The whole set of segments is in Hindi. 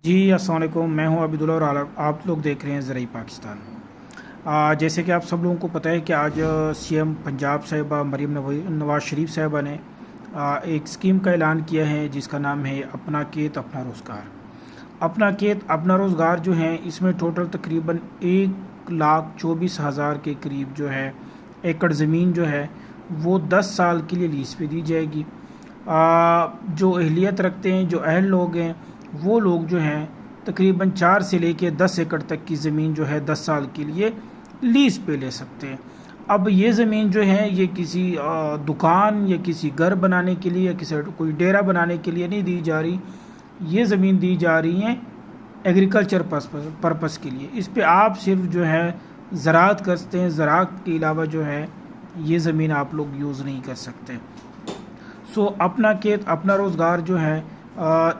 जी अस्सलाम वालेकुम। मैं हूं अब्दुल्ला और आप लोग देख रहे हैं ज़राई पाकिस्तान। जैसे कि आप सब लोगों को पता है कि आज सीएम पंजाब साहिबा मरीम नवाज़ शरीफ साहिबा ने एक स्कीम का ऐलान किया है जिसका नाम है अपना खेत अपना रोज़गार। अपना खेत अपना रोज़गार जो है इसमें टोटल तकरीबन 1,24,000 के करीब जो है एकड़ ज़मीन जो है वो 10 साल के लिए लीज़ पे दी जाएगी। जो अहलियत रखते हैं, जो अहल लोग हैं, वो लोग जो हैं तकरीबन 4 से लेके 10 एकड़ तक की ज़मीन जो है 10 साल के लिए लीज़ पे ले सकते हैं। अब ये ज़मीन जो है ये किसी दुकान या किसी घर बनाने के लिए या किसी कोई डेरा बनाने के लिए नहीं दी जा रही। ये ज़मीन दी जा रही है एग्रीकल्चर पर्पस के लिए। इस पे आप सिर्फ जो है ज़राअत कर सकते हैं, ज़राअत के अलावा जो है ये ज़मीन आप लोग यूज़ नहीं कर सकते। सो अपना खेत अपना रोज़गार जो है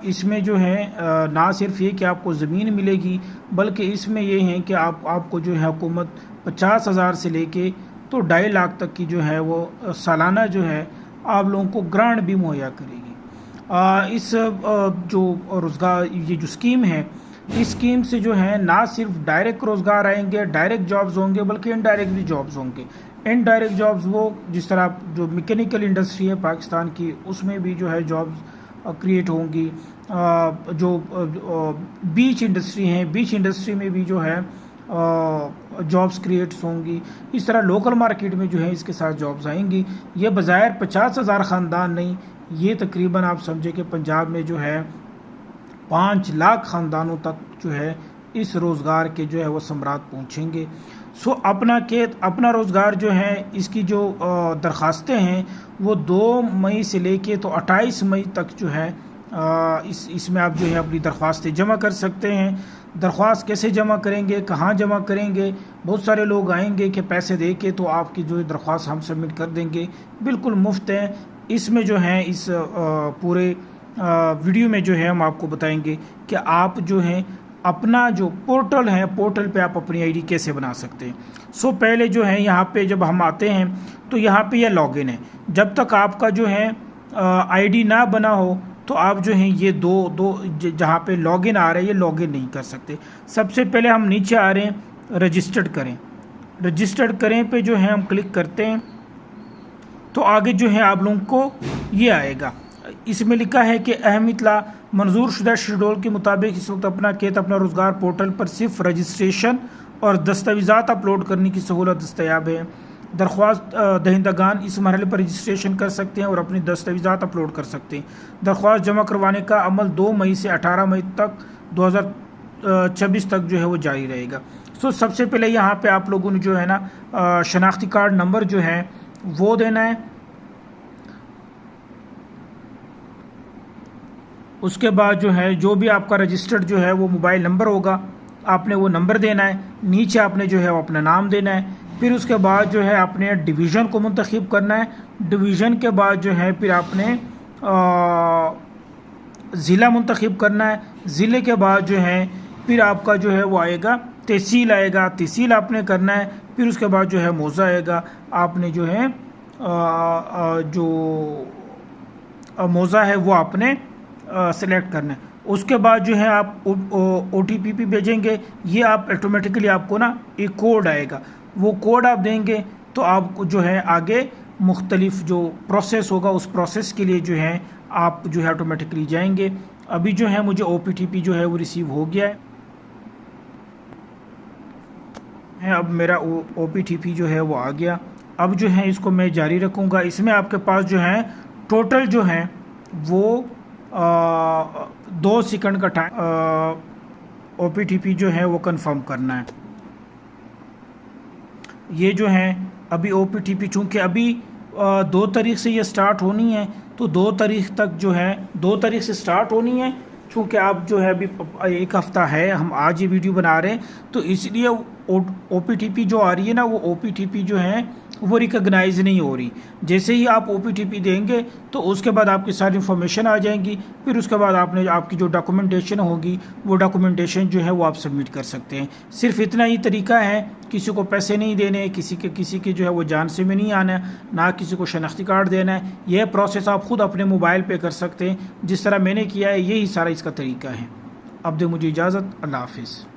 इसमें जो है ना सिर्फ ये कि आपको ज़मीन मिलेगी, बल्कि इसमें ये है कि आपको जो है हुकूमत 50,000 से लेके तो 2.5 लाख तक की जो है वो सालाना जो है आप लोगों को ग्रांट भी मुहैया करेगी। इस जो रोज़गार ये जो स्कीम है, इस स्कीम से जो है ना सिर्फ डायरेक्ट रोज़गार आएंगे, डायरेक्ट जॉब्स होंगे, बल्कि इनडायरेक्ट भी जॉब्स होंगे। इनडायरेक्ट जॉब्स वो जिस तरह जो मैकेनिकल इंडस्ट्री है पाकिस्तान की, उसमें भी जो है जॉब्स क्रिएट होंगी। जो बीच इंडस्ट्री हैं, बीच इंडस्ट्री में भी जो है जॉब्स क्रिएट्स होंगी। इस तरह लोकल मार्केट में जो है इसके साथ जॉब्स आएंगी। ये बज़ाहिर 50,000 ख़ानदान नहीं, ये तकरीबन आप समझे कि पंजाब में जो है 5 लाख ख़ानदानों तक जो है इस रोज़गार के जो है वो समरात पहुँचेंगे। सो अपना खेत अपना रोज़गार जो है इसकी जो दरख्वास्तें हैं वो 2 मई से लेके तो 28 मई तक जो है इसमें आप जो है अपनी दरख्वास्तें जमा कर सकते हैं। दरख्वास्त कैसे जमा करेंगे, कहाँ जमा करेंगे? बहुत सारे लोग आएंगे कि पैसे दे के तो आपकी जो दरख्वास्त हम सबमिट कर देंगे। बिल्कुल मुफ्त है। इसमें जो है इस पूरे वीडियो में जो है हम आपको बताएंगे कि आप जो है अपना जो पोर्टल है, पोर्टल पे आप अपनी आईडी कैसे बना सकते हैं। सो पहले जो है यहाँ पे जब हम आते हैं तो यहाँ पे यह लॉगिन है। जब तक आपका जो है आईडी ना बना हो तो आप जो है ये दो जहाँ पे लॉगिन आ रहा है ये लॉगिन नहीं कर सकते। सबसे पहले हम नीचे आ रहे हैं रजिस्टर्ड करें। रजिस्टर्ड करें पे जो है हम क्लिक करते हैं तो आगे जो है आप लोगों को ये आएगा। इसमें लिखा है कि अहम इत्तला मंजूर शुदा शेड्यूल के मुताबिक इस वक्त अपना खेत अपना रोज़गार पोर्टल पर सिर्फ रजिस्ट्रेशन और दस्तावेज़ात अपलोड करने की सहूलत दस्तयाब है। दरख्वास्त दहिंदगान इस मरहले पर रजिस्ट्रेशन कर सकते हैं और अपनी दस्तावेज़ात अपलोड कर सकते हैं। दरख्वास्त जमा करवाने का अमल 2 मई से 18 मई तक 2026 तक जो है वो जारी रहेगा। सो सबसे पहले यहाँ पे आप लोगों ने जो है ना शनाख्ती कार्ड नंबर जो है वो देना है। उसके बाद जो है जो भी आपका रजिस्टर्ड जो है वो मोबाइल नंबर होगा, आपने वो नंबर देना है। नीचे आपने जो है वो अपना नाम देना है। फिर उसके बाद जो है आपने डिवीज़न को मुंतखब करना है। डिवीज़न के बाद जो है फिर आपने ज़िला मुंतखब करना है। ज़िले के बाद जो है फिर आपका जो है वो आएगा तहसील आएगा, तहसील आपने करना है। फिर उसके बाद जो है मौज़ा आएगा, आपने जो है जो मौज़ा है वो आपने सेलेक्ट करना है। उसके बाद जो है आप OTP भेजेंगे। ये आप ऑटोमेटिकली आपको ना एक कोड आएगा, वो कोड आप देंगे तो आपको जो है आगे मुख्तलिफ जो प्रोसेस होगा उस प्रोसेस के लिए जो है आप जो है ऑटोमेटिकली जाएंगे। अभी जो है मुझे OPTP जो है वो रिसीव हो गया है। अब मेरा OPTP जो है वो आ गया। अब जो है इसको मैं जारी रखूँगा। इसमें आपके पास जो है टोटल जो है वो 2 सेकंड का टाइम OPTP जो है वो कंफर्म करना है। ये जो है अभी OPTP चूँकि अभी 2 तारीख से ये स्टार्ट होनी है तो 2 तारीख तक जो है 2 तारीख से स्टार्ट होनी है। चूँकि आप जो है अभी 1 हफ़्ता है, हम आज ये वीडियो बना रहे हैं तो इसलिए OPTP जो आ रही है ना वो OPTP जो है वो रिकॉग्नाइज नहीं हो रही। जैसे ही आप OPTP देंगे तो उसके बाद आपकी सारी इन्फॉर्मेशन आ जाएंगी। फिर उसके बाद आपने आपकी जो डॉक्यूमेंटेशन होगी वो डॉक्यूमेंटेशन जो है वो आप सबमिट कर सकते हैं। सिर्फ इतना ही तरीका है, किसी को पैसे नहीं देने, किसी के जो है वो जान से में नहीं आना, ना किसी को शनाख्ती कार्ड देना है। यह प्रोसेस आप ख़ुद अपने मोबाइल पे कर सकते हैं जिस तरह मैंने किया है, यही सारा इसका तरीका है। अब दे मुझे इजाज़त, अल्लाह हाफिज़।